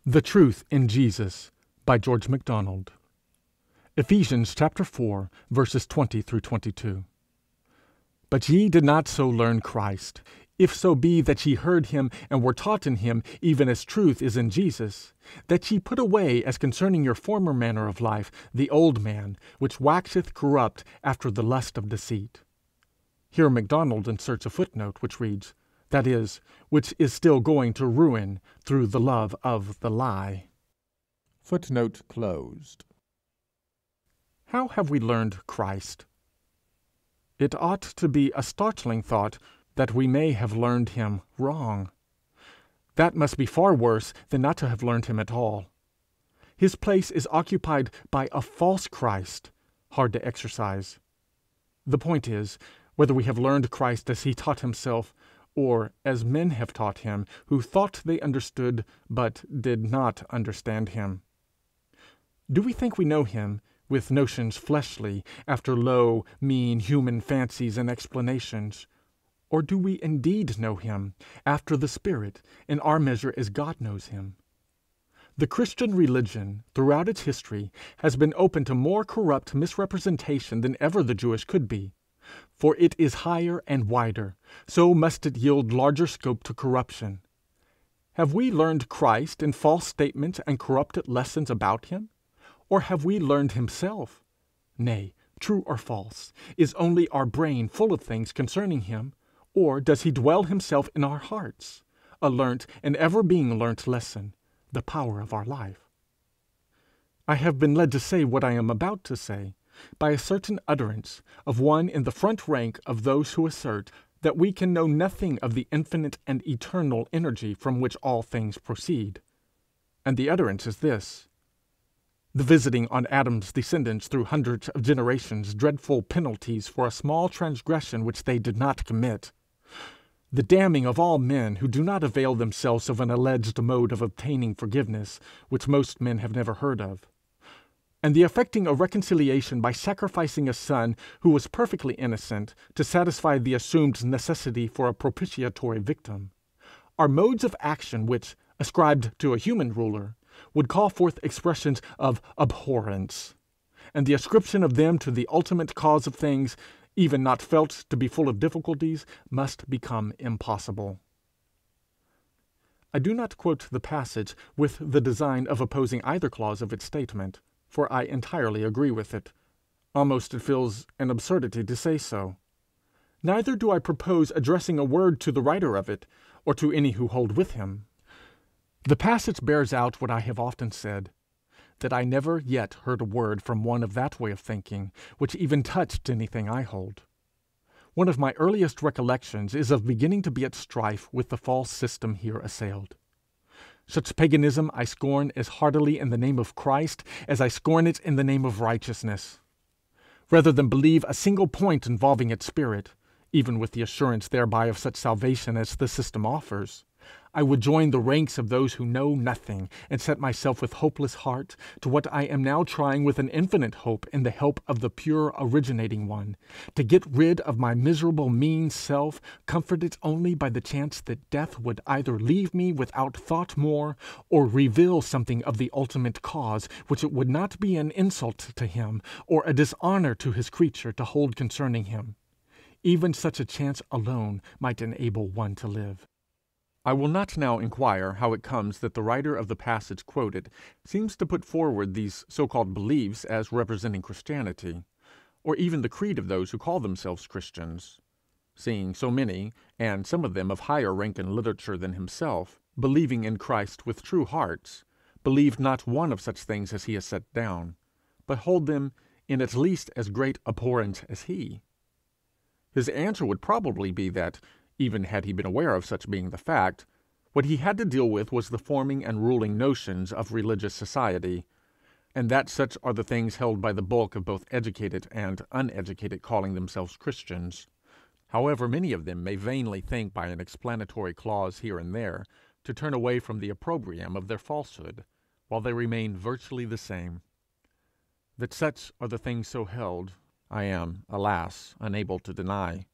The Truth in Jesus by George MacDonald. Ephesians chapter 4, verses 20 through 22. But ye did not so learn Christ, if so be that ye heard him and were taught in him, even as truth is in Jesus, that ye put away, as concerning your former manner of life, the old man, which waxeth corrupt after the lust of deceit. Here MacDonald inserts a footnote which reads, that is, which is still going to ruin through the love of the lie. Footnote closed. How have we learned Christ? It ought to be a startling thought that we may have learned him wrong. That must be far worse than not to have learned him at all. His place is occupied by a false Christ, hard to exercise. The point is, whether we have learned Christ as he taught himself, or as men have taught him, who thought they understood, but did not understand him. Do we think we know him with notions fleshly, after low, mean human fancies and explanations? Or do we indeed know him after the Spirit, in our measure as God knows him? The Christian religion, throughout its history, has been open to more corrupt misrepresentation than ever the Jewish could be. For it is higher and wider, so must it yield larger scope to corruption. Have we learned Christ in false statements and corrupted lessons about him? Or have we learned himself? Nay, true or false, is only our brain full of things concerning him, or does he dwell himself in our hearts, a learnt and ever being learnt lesson, the power of our life? I have been led to say what I am about to say, by a certain utterance of one in the front rank of those who assert that we can know nothing of the infinite and eternal energy from which all things proceed. And the utterance is this: the visiting on Adam's descendants through hundreds of generations dreadful penalties for a small transgression which they did not commit; the damning of all men who do not avail themselves of an alleged mode of obtaining forgiveness which most men have never heard of; and the effecting a reconciliation by sacrificing a son who was perfectly innocent to satisfy the assumed necessity for a propitiatory victim, are modes of action which, ascribed to a human ruler, would call forth expressions of abhorrence, and the ascription of them to the ultimate cause of things, even not felt to be full of difficulties, must become impossible. I do not quote the passage with the design of opposing either clause of its statement, for I entirely agree with it. Almost it feels an absurdity to say so. Neither do I propose addressing a word to the writer of it, or to any who hold with him. The passage bears out what I have often said, that I never yet heard a word from one of that way of thinking which even touched anything I hold. One of my earliest recollections is of beginning to be at strife with the false system here assailed. Such paganism I scorn as heartily in the name of Christ as I scorn it in the name of righteousness. Rather than believe a single point involving its spirit, even with the assurance thereby of such salvation as the system offers, I would join the ranks of those who know nothing, and set myself with hopeless heart to what I am now trying with an infinite hope in the help of the pure originating one, to get rid of my miserable mean self, comforted only by the chance that death would either leave me without thought more, or reveal something of the ultimate cause which it would not be an insult to him, or a dishonor to his creature to hold concerning him. Even such a chance alone might enable one to live. I will not now inquire how it comes that the writer of the passage quoted seems to put forward these so-called beliefs as representing Christianity, or even the creed of those who call themselves Christians, seeing so many, and some of them of higher rank in literature than himself, believing in Christ with true hearts, believe not one of such things as he has set down, but hold them in at least as great abhorrence as he. His answer would probably be that, even had he been aware of such being the fact, what he had to deal with was the forming and ruling notions of religious society, and that such are the things held by the bulk of both educated and uneducated calling themselves Christians, however many of them may vainly think by an explanatory clause here and there to turn away from the opprobrium of their falsehood, while they remain virtually the same. That such are the things so held, I am, alas, unable to deny.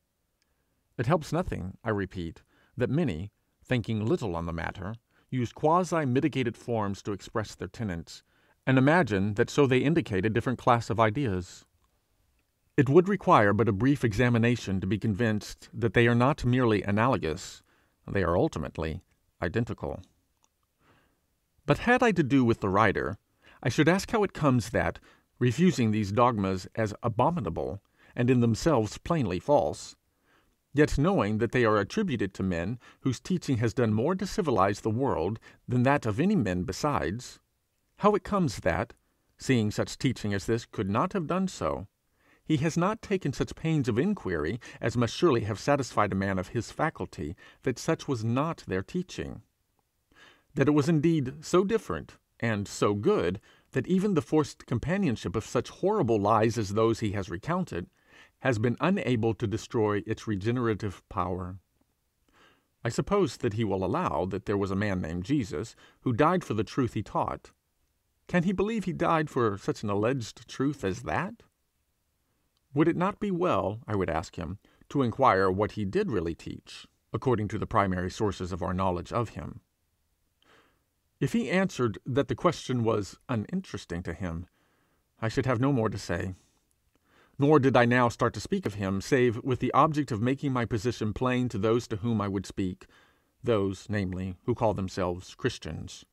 It helps nothing, I repeat, that many, thinking little on the matter, use quasi-mitigated forms to express their tenets, and imagine that so they indicate a different class of ideas. It would require but a brief examination to be convinced that they are not merely analogous, they are ultimately identical. But had I to do with the writer, I should ask how it comes that, refusing these dogmas as abominable, and in themselves plainly false, yet knowing that they are attributed to men whose teaching has done more to civilize the world than that of any men besides, how it comes that, seeing such teaching as this could not have done so, he has not taken such pains of inquiry as must surely have satisfied a man of his faculty that such was not their teaching; that it was indeed so different and so good that even the forced companionship of such horrible lies as those he has recounted has been unable to destroy its regenerative power. I suppose that he will allow that there was a man named Jesus who died for the truth he taught. Can he believe he died for such an alleged truth as that? Would it not be well, I would ask him, to inquire what he did really teach, according to the primary sources of our knowledge of him? If he answered that the question was uninteresting to him, I should have no more to say. Nor did I now start to speak of him, save with the object of making my position plain to those to whom I would speak, those, namely, who call themselves Christians.